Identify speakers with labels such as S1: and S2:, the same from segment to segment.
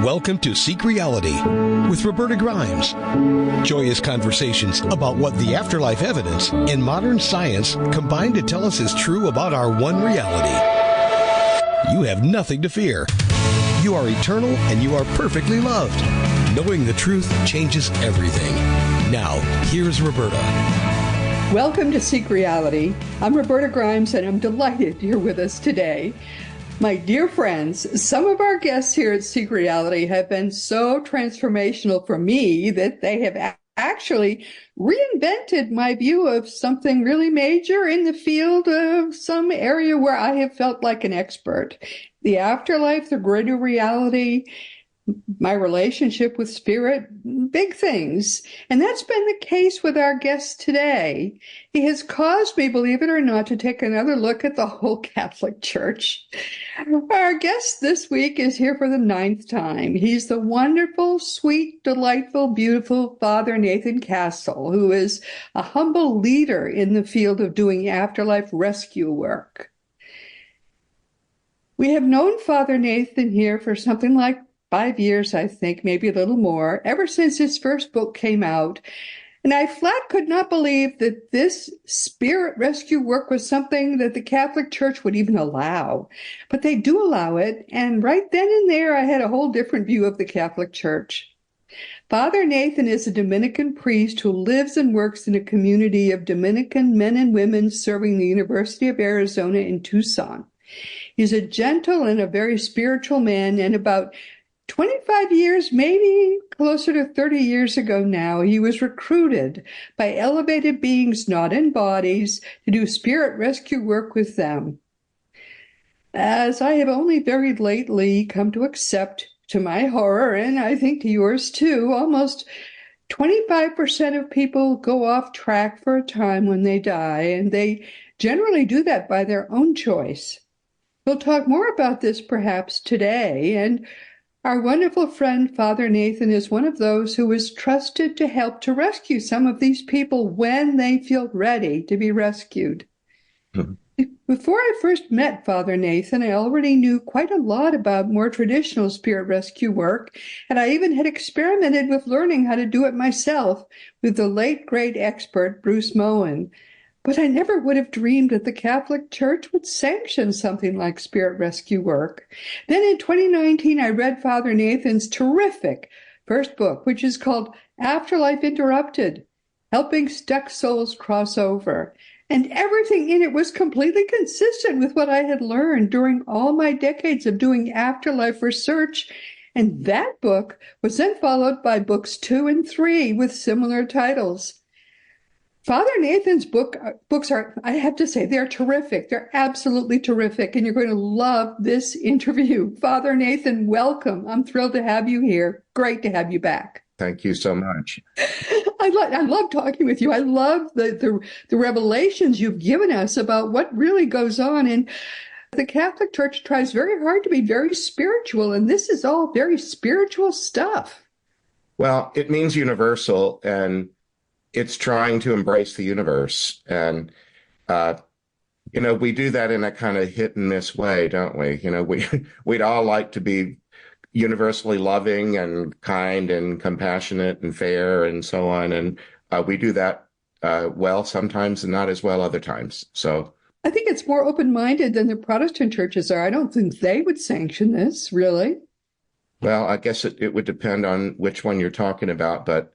S1: Welcome to Seek Reality with Roberta Grimes. Joyous conversations about what the afterlife evidence and modern science combine to tell us is true about our one reality. You have nothing to fear. You are eternal and you are perfectly loved. Knowing the truth changes everything. Now, here's Roberta.
S2: Welcome to Seek Reality. I'm Roberta Grimes and I'm delighted you're with us today. My dear friends, some of our guests here at Seek Reality have been so transformational for me that they have actually reinvented my view of something really major in the field of some area where I have felt like an expert. The afterlife, the greater reality, my relationship with spirit, big things. And that's been the case with our guest today. He has caused me, believe it or not, to take another look at the whole Catholic Church. Our guest this week is here for the 9th time. He's the wonderful, sweet, delightful, beautiful Father Nathan Castle, who is a humble leader in the field of doing afterlife rescue work. We have known Father Nathan here for something like 5 years, I think, maybe a little more, ever since his first book came out. And I flat could not believe that this spirit rescue work was something that the Catholic Church would even allow. But they do allow it, and right then and there I had a whole different view of the Catholic Church. Father Nathan is a Dominican priest who lives and works in a community of Dominican men and women serving the University of Arizona in Tucson. He's a gentle and a very spiritual man, and about 25 years, maybe closer to 30 years ago now, he was recruited by elevated beings not in bodies to do spirit rescue work with them. As I have only very lately come to accept, to my horror, and I think to yours too, almost 25% of people go off track for a time when they die, and they generally do that by their own choice. We'll talk more about this perhaps today, and our wonderful friend, Father Nathan, is one of those who is trusted to help to rescue some of these people when they feel ready to be rescued. Mm-hmm. Before I first met Father Nathan, I already knew quite a lot about more traditional spirit rescue work, and I even had experimented with learning how to do it myself with the late, great expert Bruce Moen. But I never would have dreamed that the Catholic Church would sanction something like spirit rescue work. Then in 2019, I read Father Nathan's terrific first book, which is called Afterlife Interrupted, Helping Stuck Souls Cross Over. And everything in it was completely consistent with what I had learned during all my decades of doing afterlife research. And that book was then followed by books 2 and 3 with similar titles. Father Nathan's books are, I have to say, they're terrific. They're absolutely terrific, and you're going to love this interview. Father Nathan, welcome. I'm thrilled to have you here. Great to have you back.
S3: Thank you so much.
S2: I love talking with you. I love the revelations you've given us about what really goes on. And the Catholic Church tries very hard to be very spiritual, and this is all very spiritual stuff.
S3: Well, it means universal, and it's trying to embrace the universe. And, we do that in a kind of hit and miss way, don't we? We'd all like to be universally loving and kind and compassionate and fair and so on. And we do that well sometimes and not as well other times. So
S2: I think it's more open-minded than the Protestant churches are. I don't think they would sanction this, really.
S3: Well, I guess it would depend on which one you're talking about, but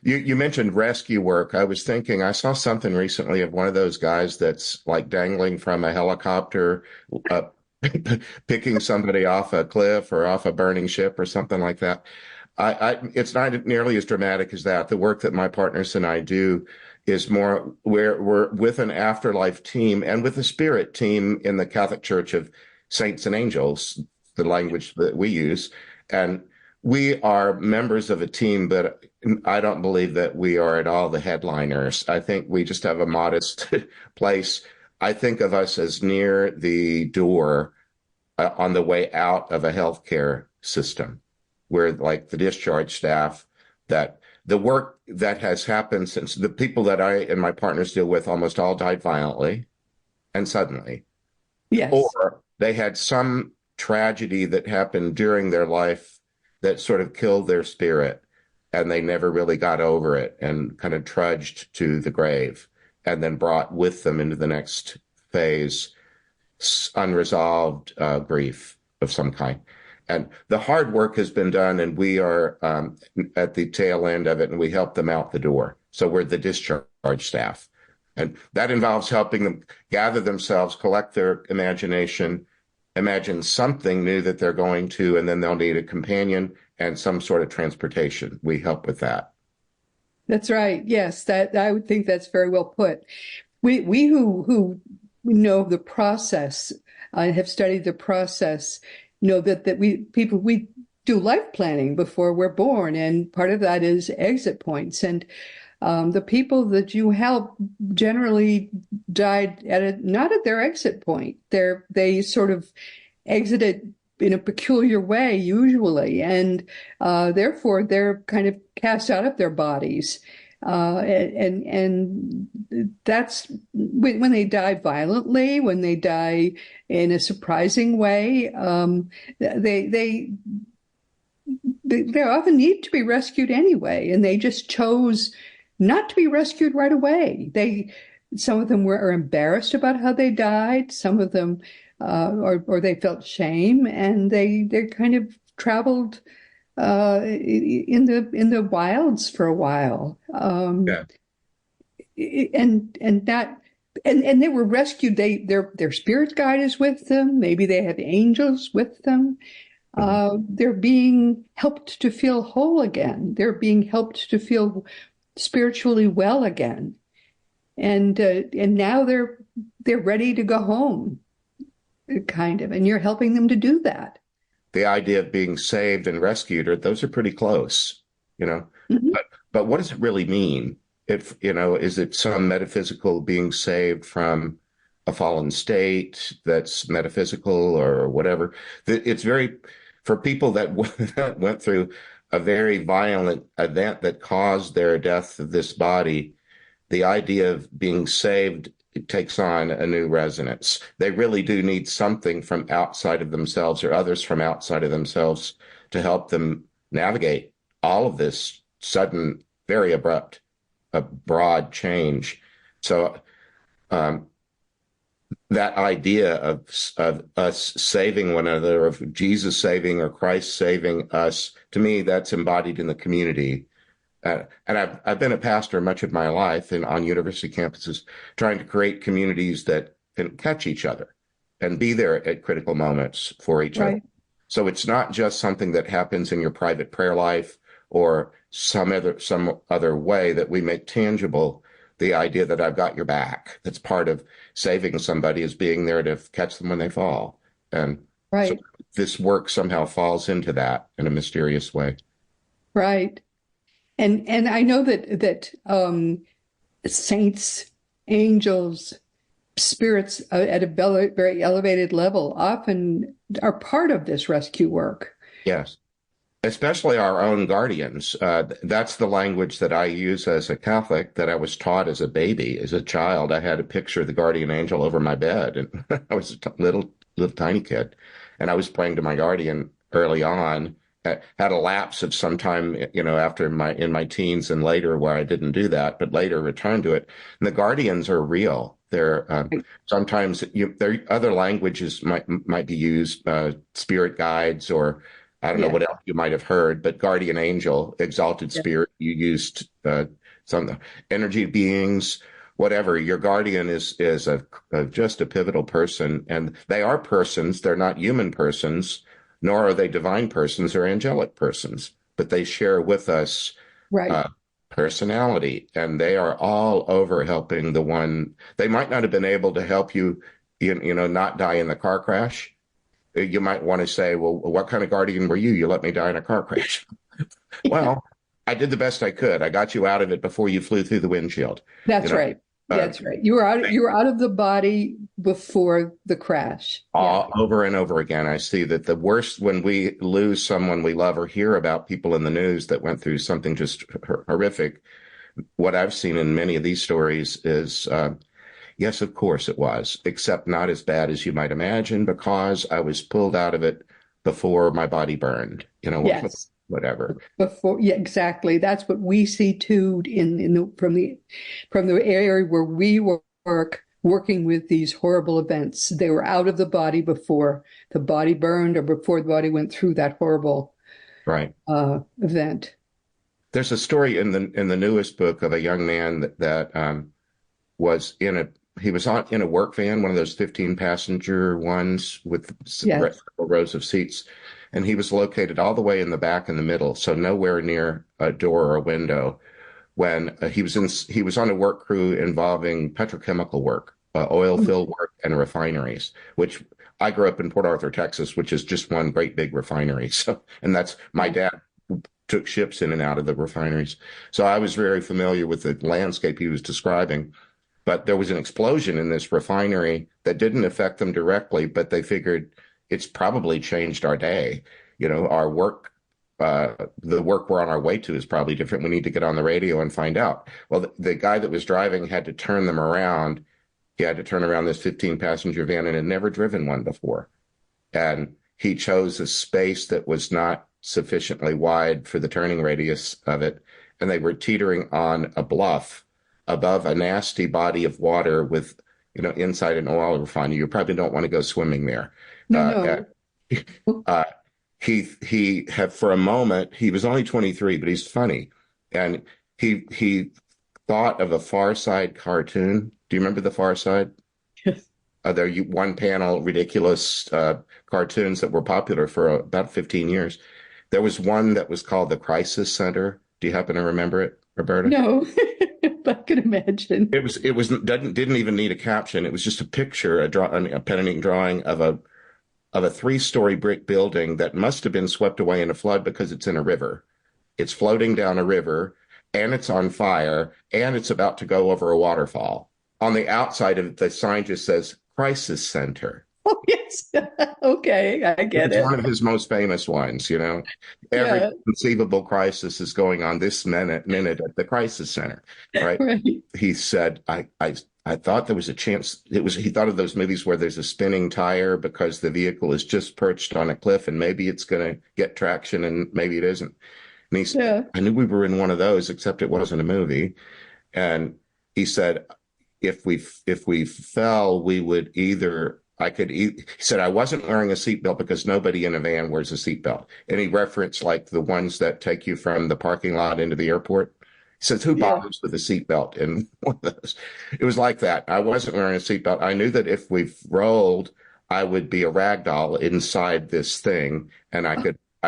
S3: you mentioned rescue work. I was thinking, I saw something recently of one of those guys that's like dangling from a helicopter, picking somebody off a cliff or off a burning ship or something like that. It's not nearly as dramatic as that. The work that my partners and I do is more where we're with an afterlife team and with a spirit team in the Catholic Church of Saints and Angels, the language that we use. And we are members of a team, but I don't believe that we are at all the headliners. I think we just have a modest place. I think of us as near the door on the way out of a healthcare system. We're like the discharge staff, that the work that has happened since the people that I and my partners deal with almost all died violently and suddenly.
S2: Yes.
S3: Or they had some tragedy that happened during their life that sort of killed their spirit, and they never really got over it and kind of trudged to the grave, and then brought with them into the next phase unresolved grief of some kind. And the hard work has been done, and we are at the tail end of it, and we help them out the door. So we're the discharge staff. And that involves helping them gather themselves, collect their imagination, imagine something new that they're going to, and then they'll need a companion and some sort of transportation. We help with that.
S2: That's right. Yes, that I would think that's very well put. We who know the process, have studied the process, know that we do life planning before we're born, and part of that is exit points. And the people that you help generally died not at their exit point. They sort of exited in a peculiar way, usually, and therefore they're kind of cast out of their bodies. And that's when they die violently, when they die in a surprising way, they often need to be rescued anyway, and they just chose not to be rescued right away. Some of them were embarrassed about how they died. Some of them, or they felt shame, and they kind of traveled in the wilds for a while.
S3: Yeah.
S2: And they were rescued. Their spirit guide is with them. Maybe they have angels with them. They're being helped to feel whole again. They're being helped to feel spiritually well again. And now they're ready to go home, kind of, and you're helping them to do that.
S3: The idea of being saved and rescued, those are pretty close,
S2: Mm-hmm.
S3: But what does it really mean? If, is it some metaphysical being saved from a fallen state that's metaphysical or whatever? It's for people that went through a very violent event that caused their death of this body, the idea of being saved, it takes on a new resonance. They really do need something from outside of themselves or others from outside of themselves to help them navigate all of this sudden, very abrupt, a broad change. So that idea of us saving one another, of Jesus saving or Christ saving us, to me, that's embodied in the community. And I've been a pastor much of my life and on university campuses, trying to create communities that can catch each other and be there at critical moments for each other. So it's not just something that happens in your private prayer life or some other way that we make tangible the idea that I've got your back. That's part of saving somebody, is being there to catch them when they fall. And so this work somehow falls into that in a mysterious way.
S2: Right. And I know that saints, angels, spirits at a very elevated level often are part of this rescue work.
S3: Yes. Especially our own guardians. That's the language that I use as a Catholic, that I was taught as a baby. As a child, I had a picture of the guardian angel over my bed, and I was a little tiny kid, and I was praying to my guardian early on. Had a lapse of some time, after in my teens and later, where I didn't do that, but later returned to it. And the guardians are real. They're sometimes there other languages might be used, spirit guides, or I don't know what else you might have heard, but guardian angel, exalted spirit, you used some energy beings, whatever. Your guardian is just a pivotal person, and they are persons. They're not human persons, nor are they divine persons or angelic persons, but they share with us personality, and they are all over helping the one. They might not have been able to help you, not die in the car crash. You might want to say, well, what kind of guardian were you? You let me die in a car crash. Well, I did the best I could. I got you out of it before you flew through the windshield.
S2: That's right. That's right. You were out of the body before the crash.
S3: Over and over again. I see that the worst, when we lose someone we love or hear about people in the news that went through something just horrific, what I've seen in many of these stories is, yes, of course it was, except not as bad as you might imagine, because I was pulled out of it before my body burned.
S2: Yes.
S3: whatever.
S2: Before, yeah, exactly. That's what we see too from the area where we working with these horrible events. They were out of the body before the body burned or before the body went through that horrible
S3: Right.
S2: event.
S3: There's a story in the newest book of a young man that was in a work van, one of those 15 passenger ones with
S2: Yes.
S3: several rows of seats, and he was located all the way in the back in the middle, so nowhere near a door or a window. When he was on a work crew involving petrochemical work, oil field work, and refineries, which I grew up in Port Arthur, Texas, which is just one great big refinery. So, and that's my dad took ships in and out of the refineries. So I was very familiar with the landscape he was describing. But there was an explosion in this refinery that didn't affect them directly, but they figured it's probably changed our day. You know, our work, the work we're on our way to is probably different. We need to get on the radio and find out. Well, the guy that was driving had to turn them around. He had to turn around this 15 passenger van and had never driven one before. And he chose a space that was not sufficiently wide for the turning radius of it. And they were teetering on a bluff above a nasty body of water with, inside an oil refinery. You probably don't want to go swimming there.
S2: No.
S3: He had, for a moment, he was only 23, but he's funny. And he thought of a Far Side cartoon. Do you remember the Far Side?
S2: Yes.
S3: They're one panel, ridiculous cartoons that were popular for about 15 years. There was one that was called the Crisis Center. Do you happen to remember it, Roberta?
S2: No. I can imagine.
S3: Didn't even need a caption. It was just a picture, a pen and ink drawing of a 3-story brick building that must have been swept away in a flood because it's in a river. It's floating down a river, and it's on fire, and it's about to go over a waterfall. On the outside of it, the sign just says Crisis Center.
S2: Oh, yes. Okay, I get it.
S3: It's one of his most famous ones, Every conceivable crisis is going on this minute at the Crisis Center, right?
S2: Right.
S3: He said, I thought there was a chance. He thought of those movies where there's a spinning tire because the vehicle is just perched on a cliff and maybe it's going to get traction and maybe it isn't. And he said, I knew we were in one of those, except it wasn't a movie. And he said, if we fell, we would he said, I wasn't wearing a seatbelt because nobody in a van wears a seatbelt. And he referenced like the ones that take you from the parking lot into the airport. He says, who bothers with a seatbelt in one of those? It was like that. I wasn't wearing a seatbelt. I knew that if we rolled, I would be a rag doll inside this thing, and I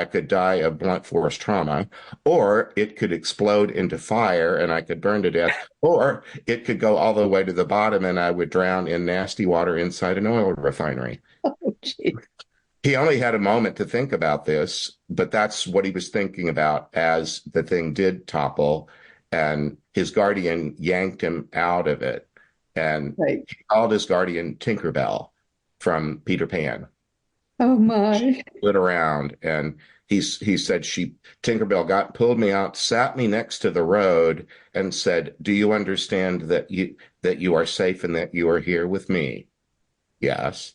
S3: could die of blunt force trauma, or it could explode into fire and I could burn to death, or it could go all the way to the bottom and I would drown in nasty water inside an oil refinery.
S2: Oh, geez.
S3: He only had a moment to think about this, but that's what he was thinking about as the thing did topple, and his guardian yanked him out of it. And he called his guardian Tinkerbell from Peter Pan.
S2: Oh my!
S3: Split around, and he said Tinkerbell pulled me out, sat me next to the road, and said, "Do you understand that you are safe and that you are here with me?" Yes.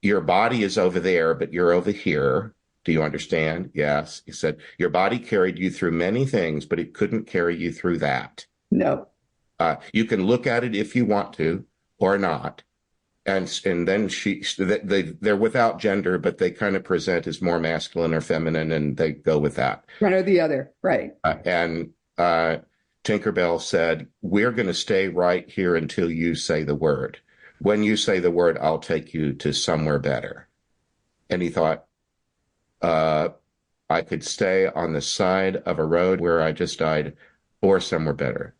S3: Your body is over there, but you're over here. Do you understand? Yes. He said, your body carried you through many things, but it couldn't carry you through that.
S2: No.
S3: You can look at it if you want to or not. And then they're without gender, but they kind of present as more masculine or feminine, and they go with that.
S2: One or the other, right.
S3: And Tinkerbell said, we're going to stay right here until you say the word. When you say the word, I'll take you to somewhere better. And he thought, I could stay on the side of a road where I just died or somewhere better.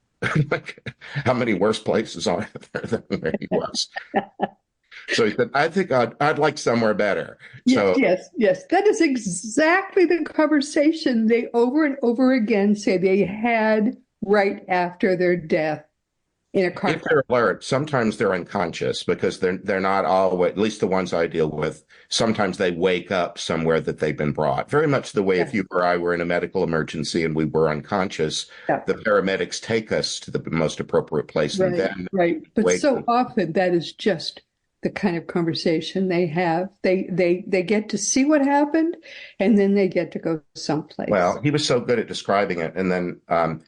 S3: Like, how many worse places are there than where he was? So he said, I think I'd like somewhere better.
S2: Yes. That is exactly the conversation they over and over again say they had right after their death in a car.
S3: If they're alert, sometimes they're unconscious because they're not all, at least the ones I deal with, sometimes they wake up somewhere that they've been brought. Very much the way if you or I were in a medical emergency and we were unconscious, the paramedics take us to the most appropriate place.
S2: Right,
S3: and then
S2: right. But so often that is just the kind of conversation they have. They get to see what happened, and then they get to go someplace.
S3: Well, he was so good at describing it. And then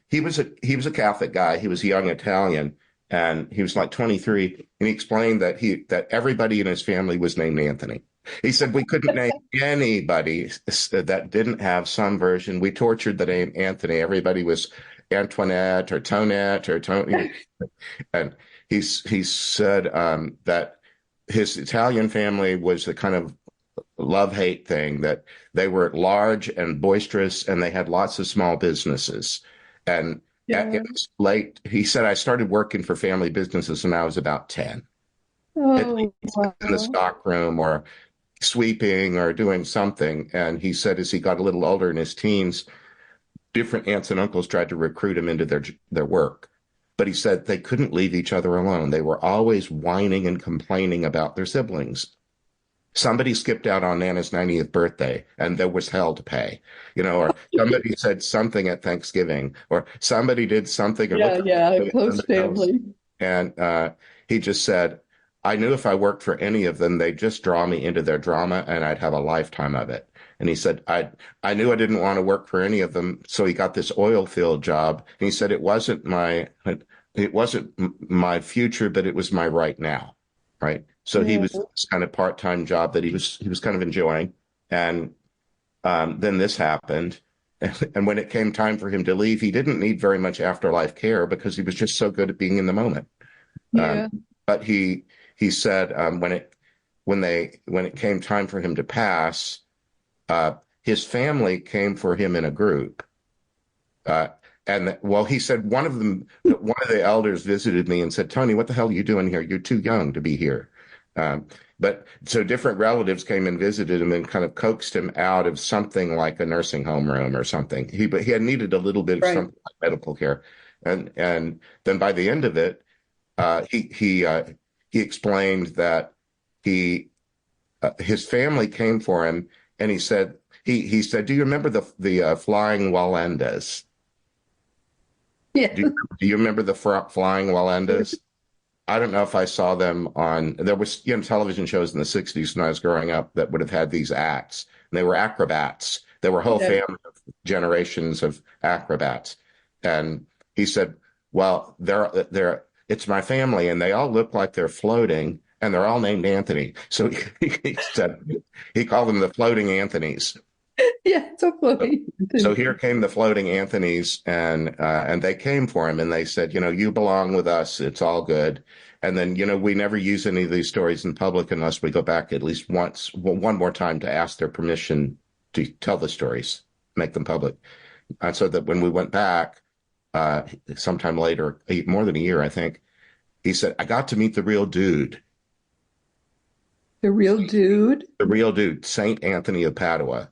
S3: he was a Catholic guy. He was a young Italian, and he was like 23. And he explained that everybody in his family was named Anthony. He said we couldn't name anybody that didn't have some version. We tortured the name Anthony. Everybody was Antoinette or Tonette or Tony. And he said that his Italian family was the kind of love-hate thing, that they were large and boisterous and they had lots of small businesses. And it was late. He said, I started working for family businesses when I was about 10.
S2: Oh, wow.
S3: In the stockroom or sweeping or doing something. And he said as he got a little older in his teens, different aunts and uncles tried to recruit him into their work. But he said they couldn't leave each other alone. They were always whining and complaining about their siblings. Somebody skipped out on Nana's 90th birthday and there was hell to pay, or somebody said something at Thanksgiving, or somebody did something.
S2: A close family.
S3: And he just said, I knew if I worked for any of them, they'd just draw me into their drama and I'd have a lifetime of it. And he said, I knew I didn't want to work for any of them. So he got this oil field job. And he said, it wasn't my future, but it was my right now. Right. So he was this kind of part-time job that he was kind of enjoying. And then this happened. And when it came time for him to leave, he didn't need very much afterlife care because he was just so good at being in the moment.
S2: Yeah.
S3: But he said when it came time for him to pass, his family came for him in a group. He said one of the elders visited me and said, Tony, what the hell are you doing here? You're too young to be here. But so different relatives came and visited him and kind of coaxed him out of something like a nursing home room or something. He had needed a little bit of something like medical care. And then by the end of it, he explained that his family came for him, and he said, do you remember the flying Wallendas?
S2: Yeah.
S3: Do you remember the flying Wallendas? I don't know if I saw them there was television shows in the 60s when I was growing up that would have had these acts, and they were acrobats. There were a whole family of generations of acrobats. And he said, well, it's my family, and they all look like they're floating, and they're all named Anthony. So he said he called them the floating Anthonys.
S2: Yeah, so floating.
S3: So here came the floating Anthonys, and they came for him, and they said, you belong with us. It's all good. And then, we never use any of these stories in public unless we go back at least one more time to ask their permission to tell the stories, make them public. And so that when we went back, sometime later, more than a year, I think, he said, I got to meet the real dude.
S2: The real dude?
S3: The real dude, Saint Anthony of Padua.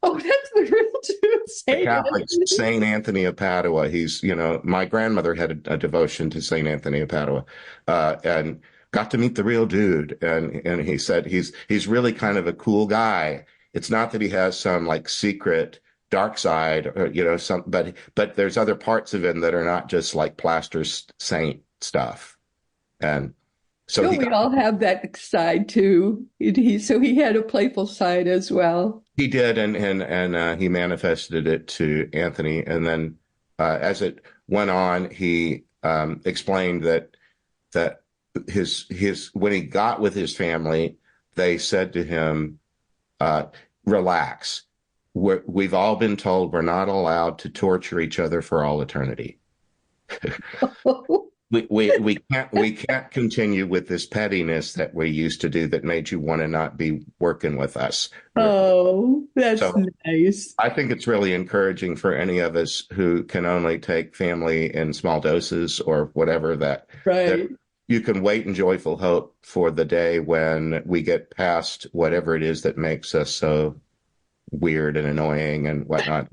S2: Oh, that's the real dude,
S3: Saint Catholic Saint Anthony of Padua. He's, my grandmother had a devotion to Saint Anthony of Padua, and got to meet the real dude. And he said he's really kind of a cool guy. It's not that he has some like secret dark side or but there's other parts of him that are not just like plaster saint stuff. And so
S2: we all have that side too. So he had a playful side as well.
S3: He did, and he manifested it to Anthony. And then as it went on, he explained that his when he got with his family, they said to him, relax. We've all been told we're not allowed to torture each other for all eternity. We can't continue with this pettiness that we used to do that made you want to not be working with us.
S2: Oh, that's nice.
S3: I think it's really encouraging for any of us who can only take family in small doses or whatever that you can wait in joyful hope for the day when we get past whatever it is that makes us so weird and annoying and whatnot.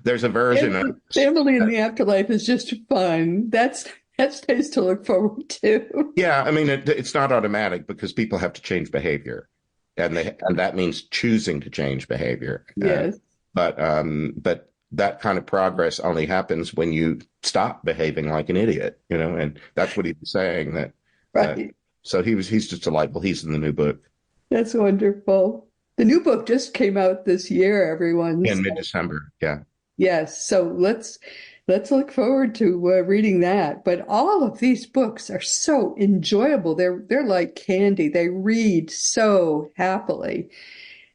S3: There's a version of
S2: family in the afterlife is just fun. That's nice to look forward to.
S3: Yeah, I mean, it's not automatic because people have to change behavior, and that means choosing to change behavior.
S2: Yes,
S3: but that kind of progress only happens when you stop behaving like an idiot, and that's what he was saying. That So he's just delightful. He's in the new book
S2: That's wonderful. The new book just came out this year, everyone.
S3: in
S2: So,
S3: mid-December. Yeah.
S2: yes, so let's look forward to reading that. But all of these books are so enjoyable. They're like candy. They read so happily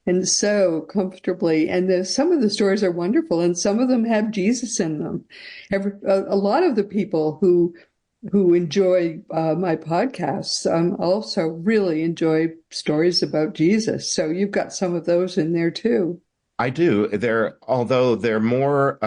S2: and so comfortably. And some of the stories are wonderful, and some of them have Jesus in them. A lot of the people who enjoy my podcasts also really enjoy stories about Jesus. So you've got some of those in there too.
S3: I do. Although they're more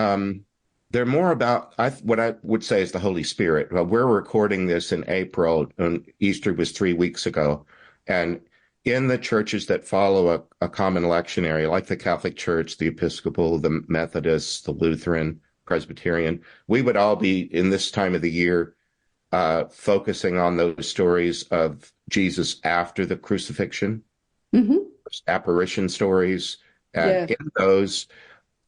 S3: about what I would say is the Holy Spirit. Well, we're recording this in April, and Easter was 3 weeks ago. And in the churches that follow a common lectionary, like the Catholic Church, the Episcopal, the Methodist, the Lutheran, Presbyterian, we would all be in this time of the year focusing on those stories of Jesus after the crucifixion, apparition stories. And in those,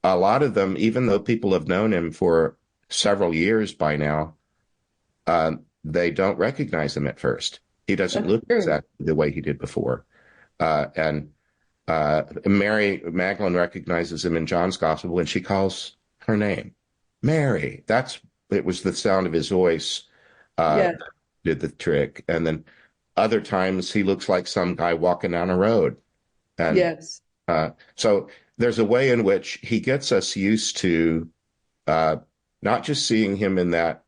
S3: a lot of them, even though people have known him for several years by now, they don't recognize him at first. He doesn't look exactly the way he did before. And Mary Magdalene recognizes him in John's gospel when she calls her name, Mary. It was the sound of his voice did the trick. And then other times he looks like some guy walking down a road. And so there's a way in which he gets us used to not just seeing him in that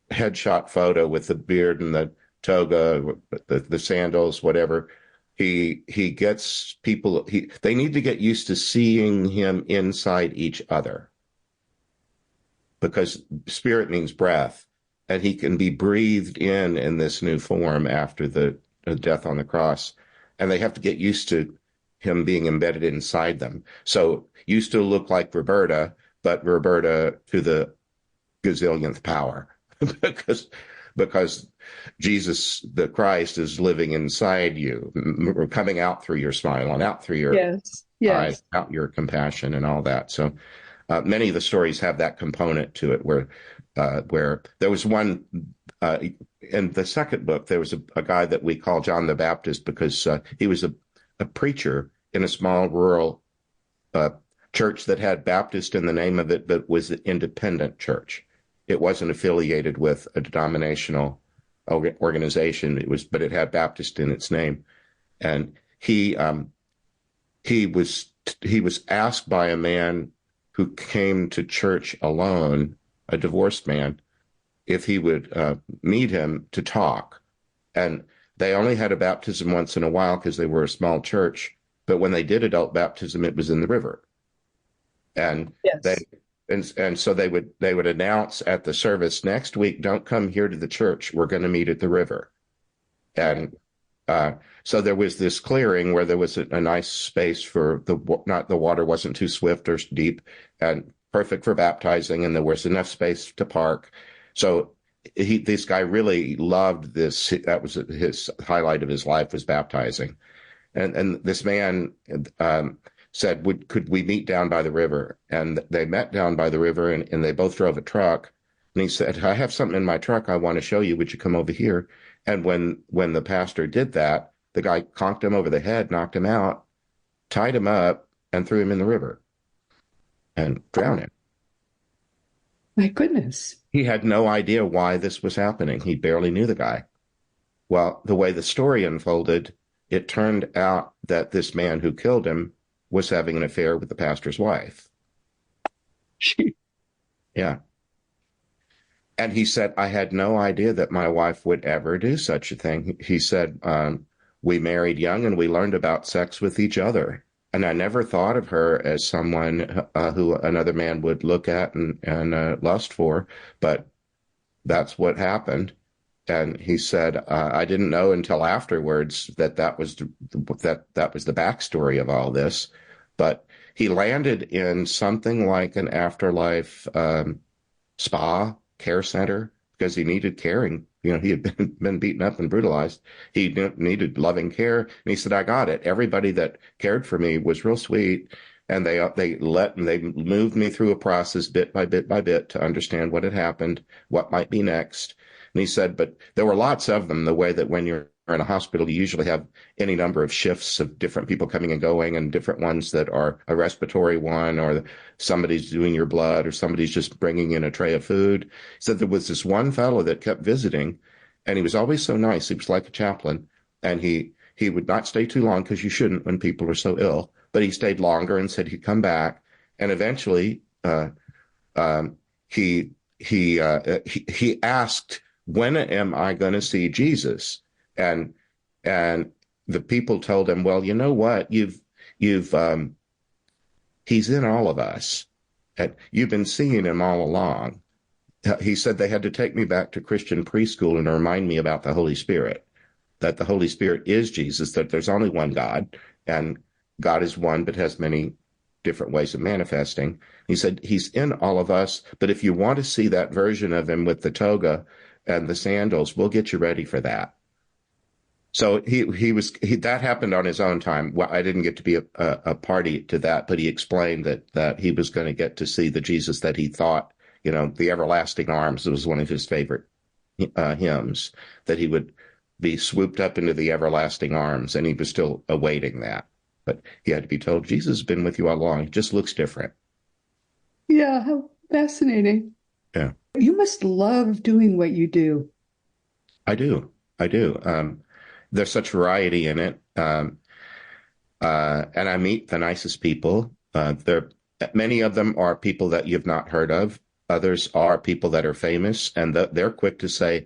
S3: headshot photo with the beard and the toga, the sandals, whatever. He gets people, they need to get used to seeing him inside each other, because spirit means breath, and he can be breathed in this new form after the death on the cross. And they have to get used to him being embedded inside them. So you still look like Roberta, but Roberta to the gazillionth power, because Jesus, the Christ, is living inside you, coming out through your smile and out through your eyes, out your compassion and all that. So many of the stories have that component to it, where there was one in the second book, there was a guy that we call John the Baptist, because he was a preacher in a small rural church that had Baptist in the name of it, but was an independent church. It wasn't affiliated with a denominational organization. But it had Baptist in its name. And he was asked by a man who came to church alone, a divorced man, if he would meet him to talk. And they only had a baptism once in a while because they were a small church. But when they did adult baptism, it was in the river. And so they would announce at the service, next week, don't come here to the church. We're going to meet at the river. And so there was this clearing where there was a nice space for the water wasn't too swift or deep, and perfect for baptizing. And there was enough space to park. So this guy really loved this. That was his highlight of his life, was baptizing. And this man said, could we meet down by the river? And they met down by the river, and they both drove a truck. And he said, I have something in my truck I want to show you. Would you come over here? And when the pastor did that, the guy conked him over the head, knocked him out, tied him up, and threw him in the river and drowned him.
S2: My goodness.
S3: He had no idea why this was happening. He barely knew the guy. Well, the way the story unfolded, it turned out that this man who killed him was having an affair with the pastor's wife. Yeah. And he said, I had no idea that my wife would ever do such a thing. He said, we married young and we learned about sex with each other. And I never thought of her as someone who another man would look at and lust for, but that's what happened. And he said, I didn't know until afterwards that was the backstory of all this. But he landed in something like an afterlife spa care center because he needed caring. He had been beaten up and brutalized. He needed loving care. And he said, I got it. Everybody that cared for me was real sweet. And they moved me through a process bit by bit by bit to understand what had happened, what might be next. And he said, but there were lots of them, the way that when you're in a hospital, you usually have any number of shifts of different people coming and going, and different ones that are a respiratory one, or somebody's doing your blood, or somebody's just bringing in a tray of food. He said there was this one fellow that kept visiting, and he was always so nice. He was like a chaplain, and he would not stay too long, because you shouldn't when people are so ill. But he stayed longer and said he'd come back, and eventually he asked, "When am I going to see Jesus?" And the people told him, "Well, you know what? He's in all of us, and you've been seeing him all along." He said they had to take me back to Christian preschool and remind me about the Holy Spirit, that the Holy Spirit is Jesus, that there's only one God, and God is one but has many different ways of manifesting. He said he's in all of us, but if you want to see that version of him with the toga and the sandals, we'll get you ready for that. So that happened on his own time. Well, I didn't get to be a party to that, but he explained that he was going to get to see the Jesus that he thought, the everlasting arms. It was one of his favorite hymns, that he would be swooped up into the everlasting arms, and he was still awaiting that. But he had to be told, Jesus has been with you all along. He just looks different.
S2: Yeah, how fascinating.
S3: Yeah.
S2: You must love doing what you do.
S3: I do. There's such variety in it. And I meet the nicest people. Many of them are people that you've not heard of. Others are people that are famous, and they're quick to say,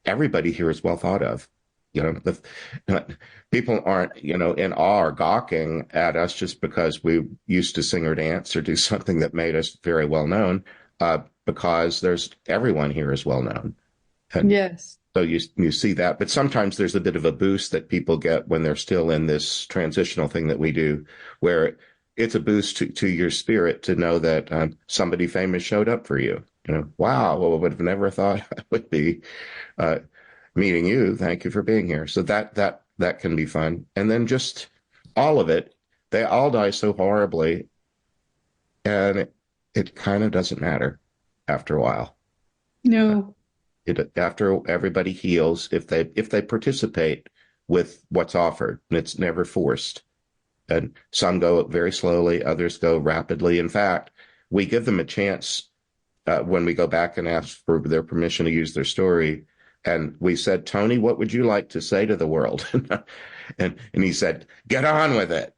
S3: everybody here is well thought of. People aren't, in awe or gawking at us just because we used to sing or dance or do something that made us very well known, because everyone here is well known. And
S2: yes.
S3: So you see that, but sometimes there's a bit of a boost that people get when they're still in this transitional thing that we do, where it's a boost to your spirit to know that somebody famous showed up for you. Wow, well, I would have never thought I would be meeting you. Thank you for being here. So that can be fun. And then just all of it, they all die so horribly, and it kind of doesn't matter after a while.
S2: No.
S3: After everybody heals, if they participate with what's offered, and it's never forced. And some go very slowly, others go rapidly. In fact, we give them a chance when we go back and ask for their permission to use their story. And we said, "Tony, what would you like to say to the world?" and he said, "Get on with it.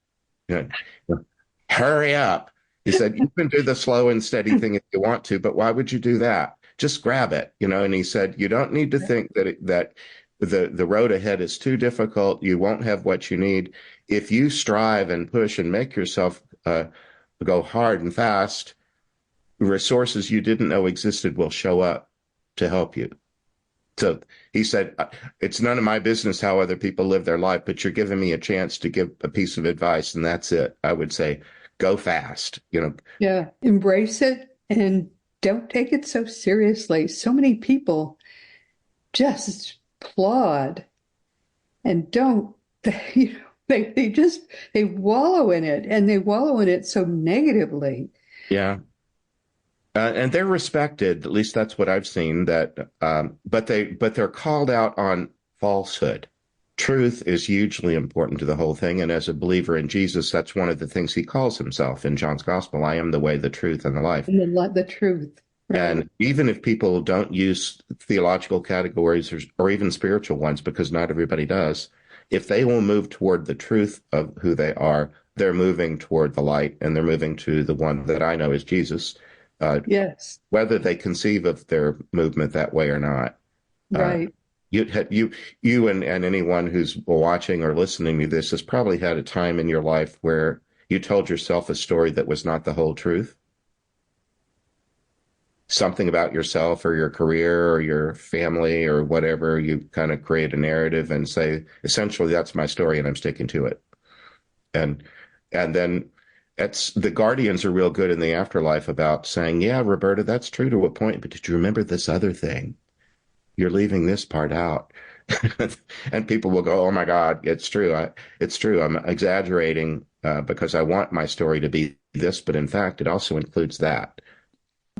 S3: Hurry up." He said, "You can do the slow and steady thing if you want to, but why would you do that? Just grab it." And he said, "You don't need to think that the road ahead is too difficult. You won't have what you need. If you strive and push and make yourself go hard and fast, resources you didn't know existed will show up to help you." So he said, "It's none of my business how other people live their life, but you're giving me a chance to give a piece of advice, and that's it. I would say, go fast."
S2: Yeah, embrace it and don't take it so seriously. So many people just plod and don't, they wallow in it, and they wallow in it so negatively.
S3: Yeah. And they're respected, at least that's what I've seen, but they're called out on falsehood. Truth is hugely important to the whole thing. And as a believer in Jesus, that's one of the things he calls himself in John's gospel. "I am the way, the truth, and the life."
S2: And the truth. Right.
S3: And even if people don't use theological categories or even spiritual ones, because not everybody does, if they will move toward the truth of who they are, they're moving toward the light, and they're moving to the one that I know is Jesus.
S2: Yes.
S3: Whether they conceive of their movement that way or not.
S2: Right.
S3: You and anyone who's watching or listening to this has probably had a time in your life where you told yourself a story that was not the whole truth. Something about yourself or your career or your family or whatever, you kind of create a narrative and say, essentially, that's my story and I'm sticking to it. And then the guardians are real good in the afterlife about saying, "Yeah, Roberta, that's true to a point, but did you remember this other thing? You're leaving this part out." And people will go, "Oh my God, it's true. It's true. I'm exaggerating because I want my story to be this, but in fact, it also includes that."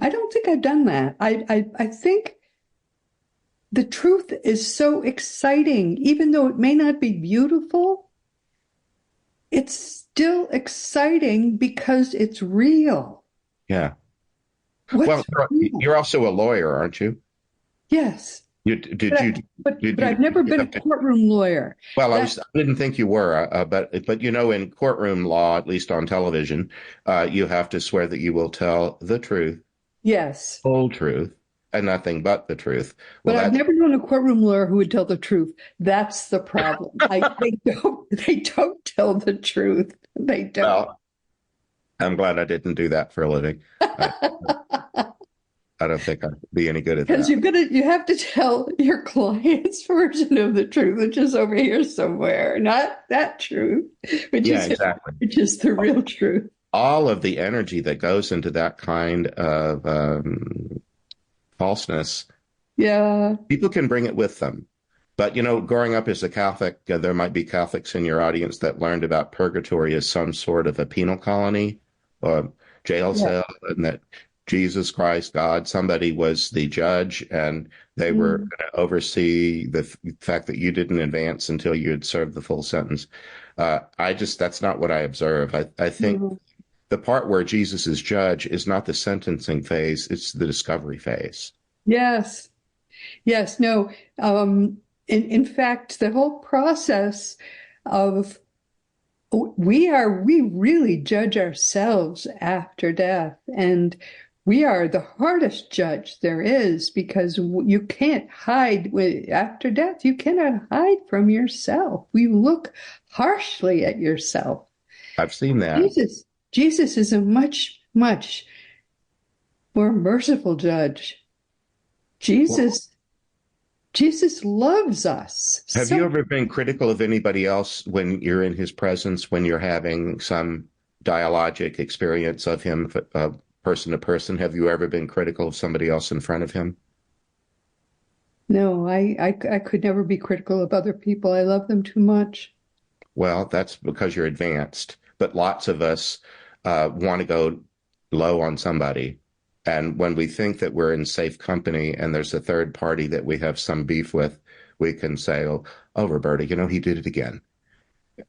S2: I don't think I've done that. I think the truth is so exciting, even though it may not be beautiful. It's still exciting because it's real.
S3: Yeah.
S2: What's
S3: Well,
S2: real?
S3: you're also a lawyer, aren't you?
S2: Yes. But I've never been a courtroom lawyer.
S3: Well, I didn't think you were, but you know, in courtroom law, at least on television, you have to swear that you will tell the truth,
S2: Yes.
S3: whole truth, and nothing but the truth.
S2: But I've never known a courtroom lawyer who would tell the truth. That's the problem. They don't tell the truth. They don't.
S3: Well, I'm glad I didn't do that for a living. I don't think I'd be any good at that.
S2: Because you have to tell your client's version of the truth, which is over here somewhere, not that truth, which is the real truth.
S3: All of the energy that goes into that kind of falseness, people can bring it with them. But, you know, growing up as a Catholic, there might be Catholics in your audience that learned about purgatory as some sort of a penal colony or jail cell, and that Jesus Christ, God, somebody was the judge, and they were going to oversee the fact that you didn't advance until you had served the full sentence. That's not what I observe. I think the part where Jesus is judge is not the sentencing phase, it's the discovery phase.
S2: Yes. Yes. No. In fact, the whole process of we really judge ourselves after death, and we are the hardest judge there is, because you can't hide after death. You cannot hide from yourself. We look harshly at yourself.
S3: I've seen that.
S2: Jesus is a much, much more merciful judge. Jesus loves us.
S3: Have you ever been critical of anybody else when you're in his presence, when you're having some dialogic experience of him, person to person? Have you ever been critical of somebody else in front of him?
S2: No, I could never be critical of other people. I love them too much.
S3: Well, that's because you're advanced. But lots of us want to go low on somebody. And when we think that we're in safe company and there's a third party that we have some beef with, we can say, oh, Roberta, you know, he did it again.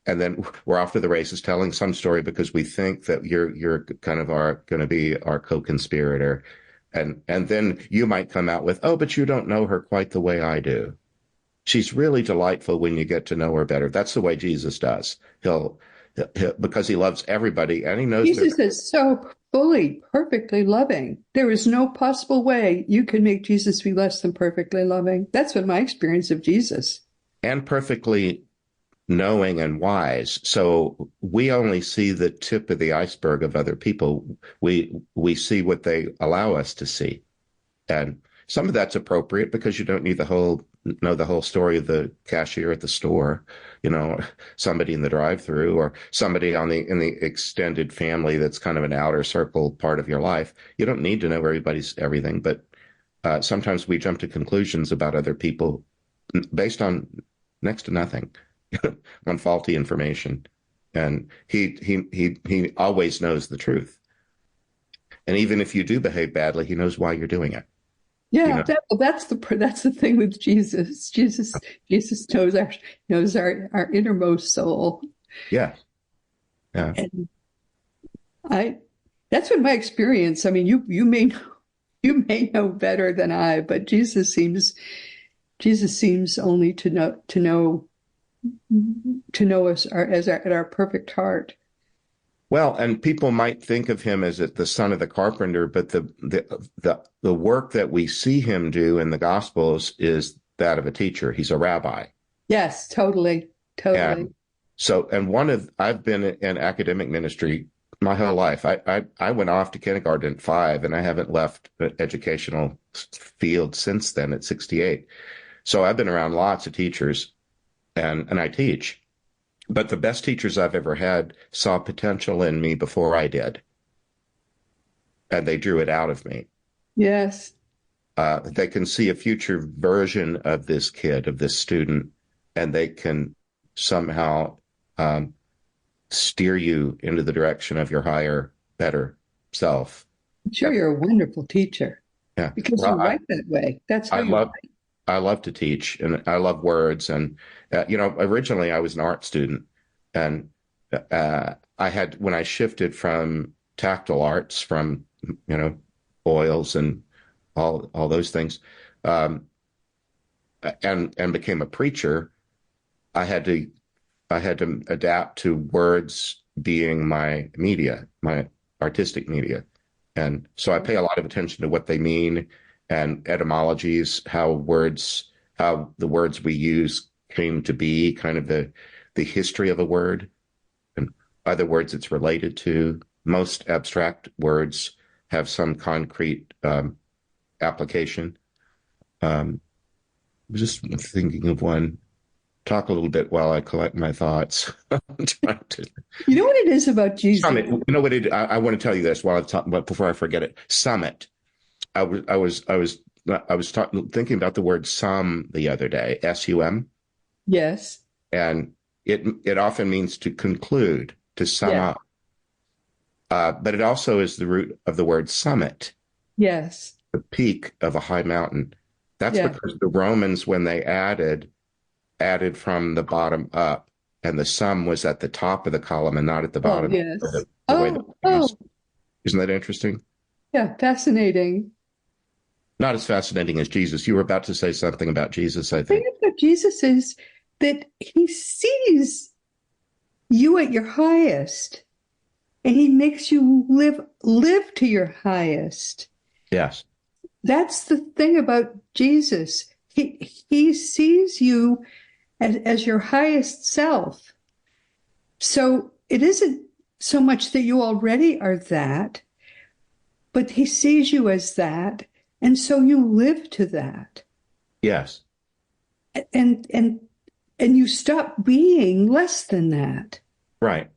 S3: And then we're off to the races telling some story because we think that you're kind of going to be our co-conspirator. And then you might come out with, oh, but you don't know her quite the way I do. She's really delightful when you get to know her better. That's the way Jesus does. He'll because he loves everybody, and he knows
S2: Jesus is so fully, perfectly loving. There is no possible way you can make Jesus be less than perfectly loving. That's been my experience of Jesus.
S3: And perfectly knowing and wise. So we only see the tip of the iceberg of other people. We see what they allow us to see. And some of that's appropriate because you don't need know the whole story of the cashier at the store, you know, somebody in the drive-through, or somebody in the extended family that's kind of an outer circle part of your life. You don't need to know everything, but sometimes we jump to conclusions about other people based on next to nothing, on faulty information. And he always knows the truth. And even if you do behave badly, he knows why you're doing it.
S2: Yeah, that's the thing with Jesus. Jesus knows our innermost soul.
S3: Yeah, yeah.
S2: And that's been my experience. I mean, you may know better than I, but Jesus seems only to know us at our perfect heart.
S3: Well, and people might think of him as the son of the carpenter, but the work that we see him do in the Gospels is that of a teacher. He's a rabbi.
S2: Yes, totally.
S3: I've been in academic ministry my whole life. I went off to kindergarten at 5, and I haven't left the educational field since then at 68. So I've been around lots of teachers, and I teach. But the best teachers I've ever had saw potential in me before I did. And they drew it out of me.
S2: Yes.
S3: They can see a future version of this kid, of this student, and they can somehow steer you into the direction of your higher, better self.
S2: I'm sure you're a wonderful teacher.
S3: Yeah.
S2: Because you write that way. That's how you write.
S3: I love to teach, and I love words. And originally I was an art student, and when I shifted from tactile arts, from oils and all those things, um, and became a preacher. I had to adapt to words being my media, my artistic media. And so I pay a lot of attention to what they mean and etymologies, how the words we use came to be, kind of the history of a word and other words it's related to. Most abstract words have some concrete application. I'm just thinking of one. Talk a little bit while I collect my thoughts. I'm trying to.
S2: You know what it is about Jesus?
S3: Summit. You know what I want to tell you this while I talk, but before I forget it. Summit. I was thinking about the word sum the other day. SUM.
S2: Yes.
S3: And it often means to conclude, to sum up. But it also is the root of the word summit.
S2: Yes.
S3: The peak of a high mountain. That's because the Romans, when they added from the bottom up, and the sum was at the top of the column and not at the bottom.
S2: Oh, yes.
S3: Isn't that interesting?
S2: Yeah, fascinating.
S3: Not as fascinating as Jesus. You were about to say something about Jesus, I
S2: The
S3: think.
S2: thing about Jesus is that he sees you at your highest, and he makes you live to your highest.
S3: Yes.
S2: That's the thing about Jesus. He sees you as your highest self. So it isn't so much that you already are that, but he sees you as that, and so you live to that.
S3: Yes.
S2: And you stop being less than that.
S3: Right.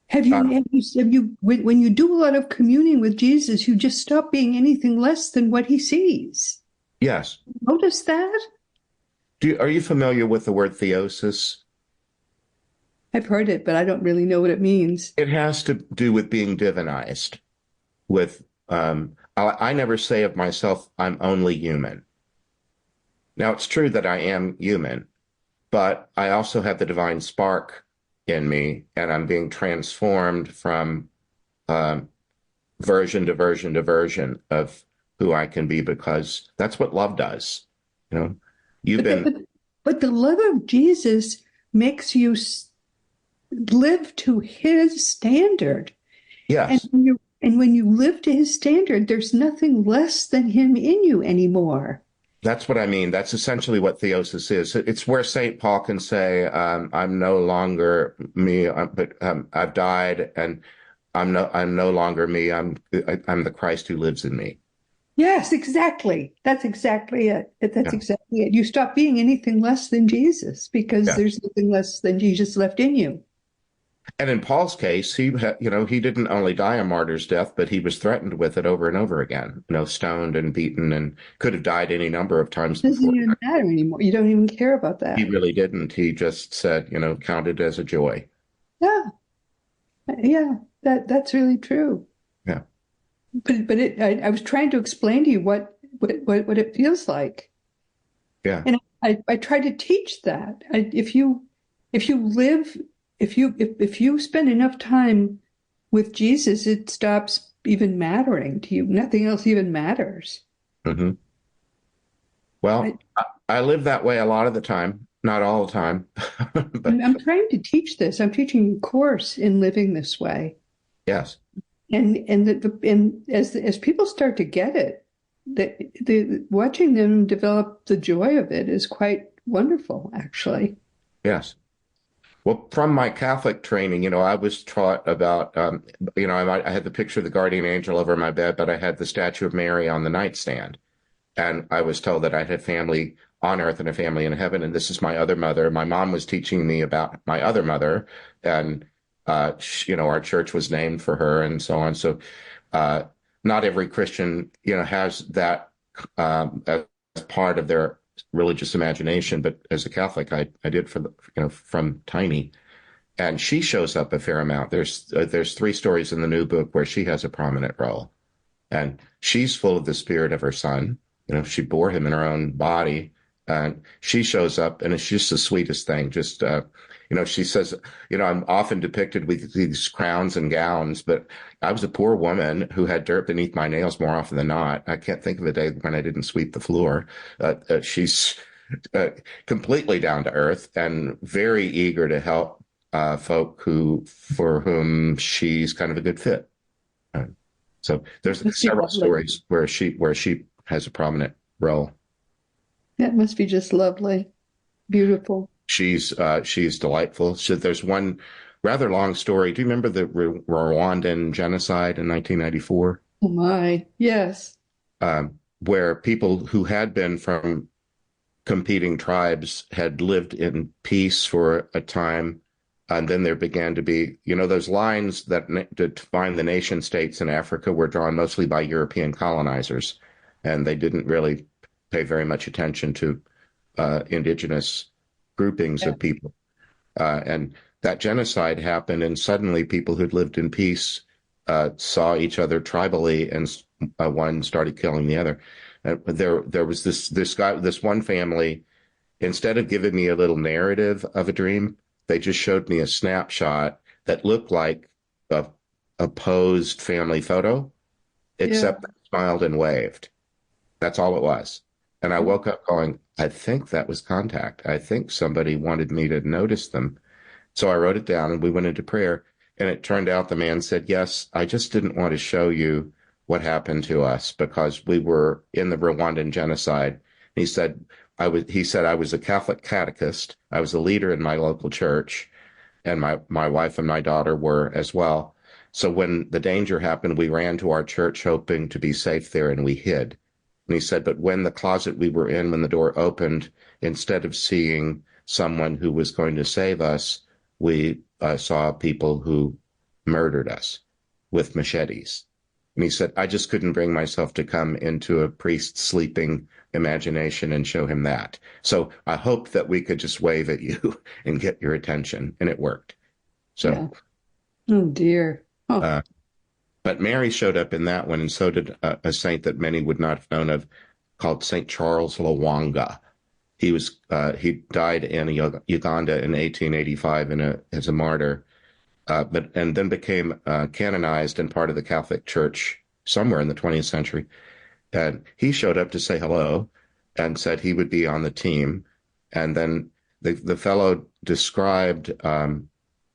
S2: Have you when you do a lot of communing with Jesus, you just stop being anything less than what he sees?
S3: Yes.
S2: Notice that?
S3: Are you familiar with the word theosis?
S2: I've heard it, but I don't really know what it means.
S3: It has to do with being divinized. I never say of myself, I'm only human. Now, it's true that I am human, but I also have the divine spark in me, and I'm being transformed from version to version to version of who I can be, because that's what love does.
S2: But the love of Jesus makes you live to his standard.
S3: Yes.
S2: And when you live to his standard, there's nothing less than him in you anymore.
S3: That's what I mean. That's essentially what theosis is. It's where St. Paul can say, I'm no longer me, but I've died, and I'm no longer me. I'm the Christ who lives in me.
S2: Yes, exactly. That's exactly it. Exactly it. You stop being anything less than Jesus, because there's nothing less than Jesus left in you.
S3: And in Paul's case, he didn't only die a martyr's death, but he was threatened with it over and over again, stoned and beaten, and could have died any number of times before.
S2: It doesn't even matter anymore. You don't even care about that.
S3: He really didn't. He just said, count it as a joy.
S2: Yeah. Yeah, that's really true.
S3: Yeah.
S2: But I was trying to explain to you what it feels like.
S3: Yeah.
S2: And I try to teach that. If you spend enough time with Jesus, it stops even mattering to you. Nothing else even matters.
S3: Mm-hmm. Well, I live that way a lot of the time, not all the time. But
S2: I'm trying to teach this. I'm teaching a course in living this way.
S3: yes.
S2: And as people start to get it, watching them develop the joy of it is quite wonderful, actually.
S3: Yes. Well, from my Catholic training, I was taught about, I had the picture of the guardian angel over my bed, but I had the statue of Mary on the nightstand. And I was told that I had family on earth and a family in heaven. And this is my other mother. My mom was teaching me about my other mother, and, our church was named for her and so on. So, not every Christian, has that, as part of their religious imagination, but as a Catholic, I did from tiny. And she shows up a fair amount. There's 3 stories in the new book where she has a prominent role, and she's full of the spirit of her son. She bore him in her own body. And she shows up, and it's just the sweetest thing. Just, she says, I'm often depicted with these crowns and gowns, but I was a poor woman who had dirt beneath my nails more often than not. I can't think of a day when I didn't sweep the floor. She's completely down to earth and very eager to help folk for whom she's kind of a good fit. So there's several stories where she has a prominent role.
S2: That must be just lovely. Beautiful.
S3: She's delightful. So there's one rather long story. Do you remember the Rwandan genocide in 1994?
S2: Oh my, yes.
S3: Where people who had been from competing tribes had lived in peace for a time. And then there began to be, those lines that define the nation states in Africa were drawn mostly by European colonizers. And they didn't really pay very much attention to indigenous groupings of people. And that genocide happened, and suddenly people who'd lived in peace saw each other tribally, and one started killing the other. There was this one family, instead of giving me a little narrative of a dream, they just showed me a snapshot that looked like a posed family photo, except they smiled and waved. That's all it was. And I woke up going, I think that was contact. I think somebody wanted me to notice them. So I wrote it down, and we went into prayer. And it turned out the man said, yes, I just didn't want to show you what happened to us because we were in the Rwandan genocide. He said, I was a Catholic catechist. I was a leader in my local church, and my wife and my daughter were as well. So when the danger happened, we ran to our church hoping to be safe there, and we hid. And he said, but when the closet we were in, when the door opened, instead of seeing someone who was going to save us, we saw people who murdered us with machetes. And he said, I just couldn't bring myself to come into a priest's sleeping imagination and show him that. So I hope that we could just wave at you and get your attention. And it worked. So,
S2: yeah. Oh, dear. Oh.
S3: But Mary showed up in that one, and so did a saint that many would not have known of, called St. Charles Lwanga. He died in Uganda in 1885 as a martyr, and then became canonized and part of the Catholic Church somewhere in the 20th century. And he showed up to say hello and said he would be on the team. And then the fellow described,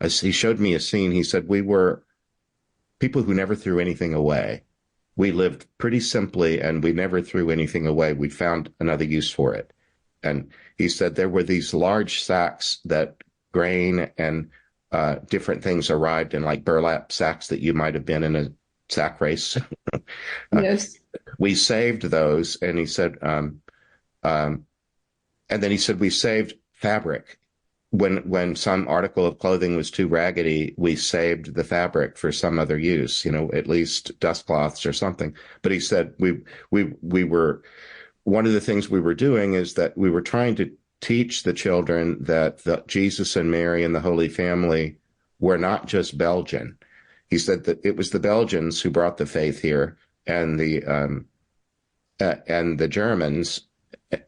S3: as he showed me a scene, he said, we were people who never threw anything away. We lived pretty simply, and we never threw anything away. We found another use for it. And he said there were these large sacks that grain and different things arrived in, like burlap sacks that you might have been in a sack race.
S2: Yes.
S3: We saved those. And he said, and then he said, we saved fabric. When some article of clothing was too raggedy, we saved the fabric for some other use, at least dust cloths or something. But he said we were, one of the things we were doing is that we were trying to teach the children that Jesus and Mary and the Holy Family were not just Belgian. He said that it was the Belgians who brought the faith here, and the Germans.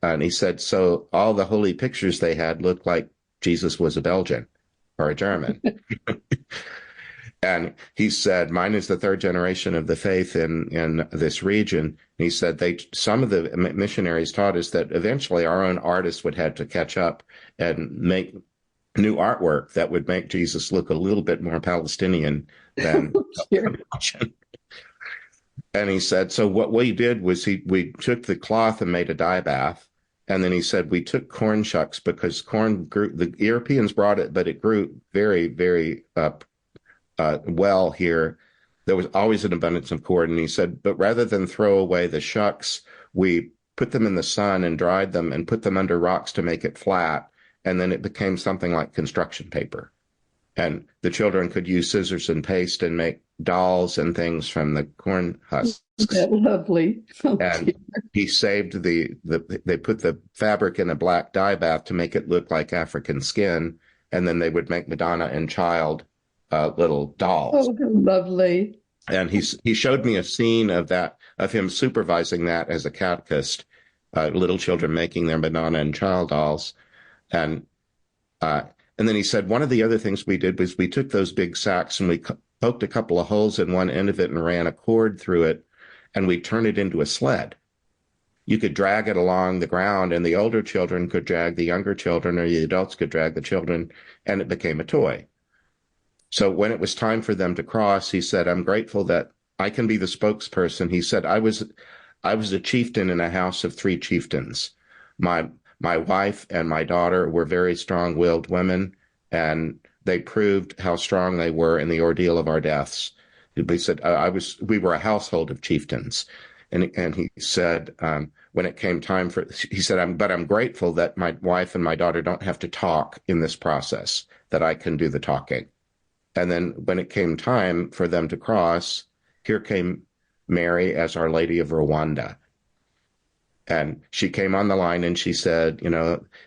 S3: And he said, so all the holy pictures they had looked like Jesus was a Belgian or a German. And he said, mine is the third generation of the faith in this region. And he said some of the missionaries taught us that eventually our own artists would have to catch up and make new artwork that would make Jesus look a little bit more Palestinian than Belgian. And he said, so what we did was we took the cloth and made a dye bath. And then he said, we took corn shucks because corn grew, the Europeans brought it, but it grew very, very well here. There was always an abundance of corn. And he said, but rather than throw away the shucks, we put them in the sun and dried them and put them under rocks to make it flat. And then it became something like construction paper. And the children could use scissors and paste and make dolls and things from the corn husks.
S2: That's lovely. Oh,
S3: and
S2: dear.
S3: he saved they put the fabric in a black dye bath to make it look like African skin. And then they would make Madonna and Child little dolls.
S2: Oh, lovely.
S3: And he showed me a scene of him supervising that as a catechist. little children making their Madonna and child dolls. And then he said, one of the other things we did was we took those big sacks and we poked a couple of holes in one end of it and ran a cord through it, and we turned it into a sled. You could drag it along the ground, and the older children could drag the younger children, or the adults could drag the children, and it became a toy. So when it was time for them to cross, he said, I'm grateful that I can be the spokesperson. He said, I was a chieftain in a house of 3 chieftains. My wife and my daughter were very strong-willed women, and they proved how strong they were in the ordeal of our deaths. He said, we were a household of chieftains. And he said, when it came time he said, I'm grateful that my wife and my daughter don't have to talk in this process, that I can do the talking. And then when it came time for them to cross, here came Mary as Our Lady of Rwanda. And she came on the line and she said,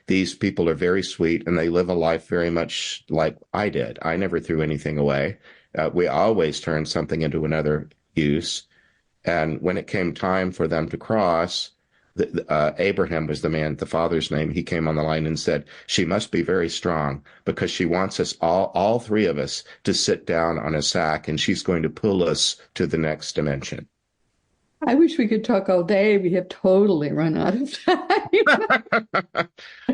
S3: these people are very sweet and they live a life very much like I did. I never threw anything away. We always turned something into another use. And when it came time for them to cross, Abraham was the father's name. He came on the line and said, she must be very strong because she wants us all 3 of us to sit down on a sack and she's going to pull us to the next dimension.
S2: I wish we could talk all day. We have totally run out of time.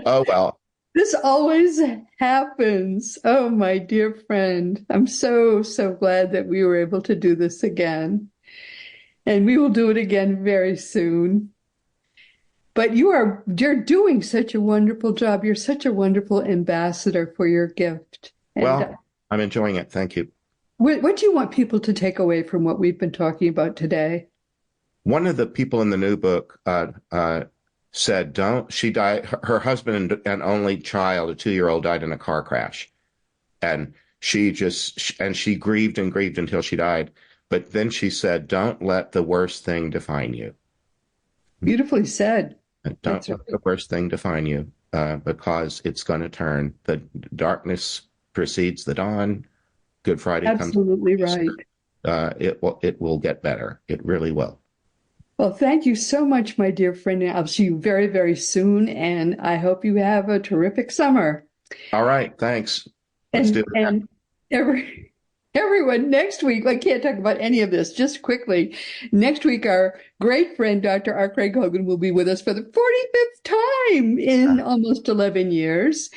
S3: Oh, well.
S2: This always happens. Oh, my dear friend. I'm so, so glad that we were able to do this again. And we will do it again very soon. But you're doing such a wonderful job. You're such a wonderful ambassador for your gift. And,
S3: well, I'm enjoying it. Thank you.
S2: What do you want people to take away from what we've been talking about today?
S3: One of the people in the new book said, she died, her husband and only child, a 2-year-old, died in a car crash. And she grieved and grieved until she died. But then she said, don't let the worst thing define you.
S2: Beautifully said.
S3: Don't let the worst thing define you because it's going to turn. The darkness precedes the dawn. Good Friday comes.
S2: Absolutely right.
S3: It will get better. It really will.
S2: Well, thank you so much, my dear friend. I'll see you very, very soon, and I hope you have a terrific summer.
S3: All right, thanks. Let's do it.
S2: And everyone, next week, I can't talk about any of this, just quickly. Next week, our great friend, Dr. R. Craig Hogan, will be with us for the 45th time in almost 11 years.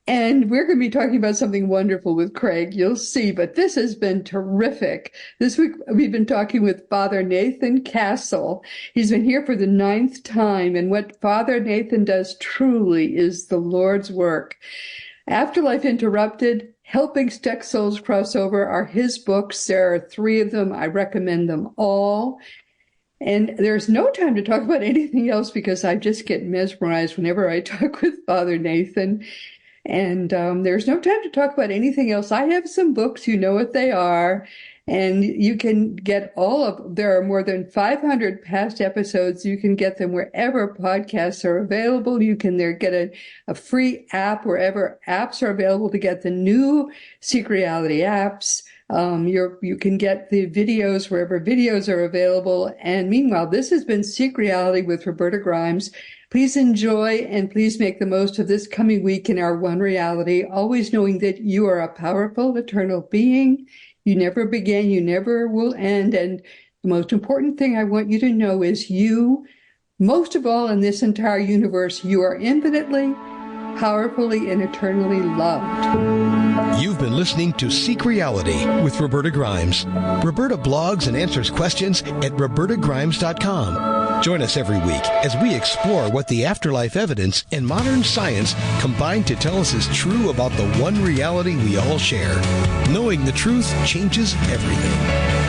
S2: And we're going to be talking about something wonderful with Craig. You'll see, but this has been terrific. This week, we've been talking with Father Nathan Castle. He's been here for the 9th time. And what Father Nathan does truly is the Lord's work. Afterlife Interrupted, Helping Stuck Souls Cross Over are his books. There are 3 of them. I recommend them all. And there's no time to talk about anything else because I just get mesmerized whenever I talk with Father Nathan. And there's no time to talk about anything else. I have some books, you know what they are, and you can get there are more than 500 past episodes. You can get them wherever podcasts are available. You can get a free app wherever apps are available to get the new Seek Reality apps. You can get the videos wherever videos are available. And meanwhile, this has been Seek Reality with Roberta Grimes. Please enjoy and please make the most of this coming week in our one reality, always knowing that you are a powerful, eternal being. You never began, you never will end. And the most important thing I want you to know is you, most of all in this entire universe, you are infinitely, powerfully, and eternally loved.
S1: You've been listening to Seek Reality with Roberta Grimes. Roberta blogs and answers questions at robertagrimes.com. Join us every week as we explore what the afterlife evidence and modern science combine to tell us is true about the one reality we all share. Knowing the truth changes everything.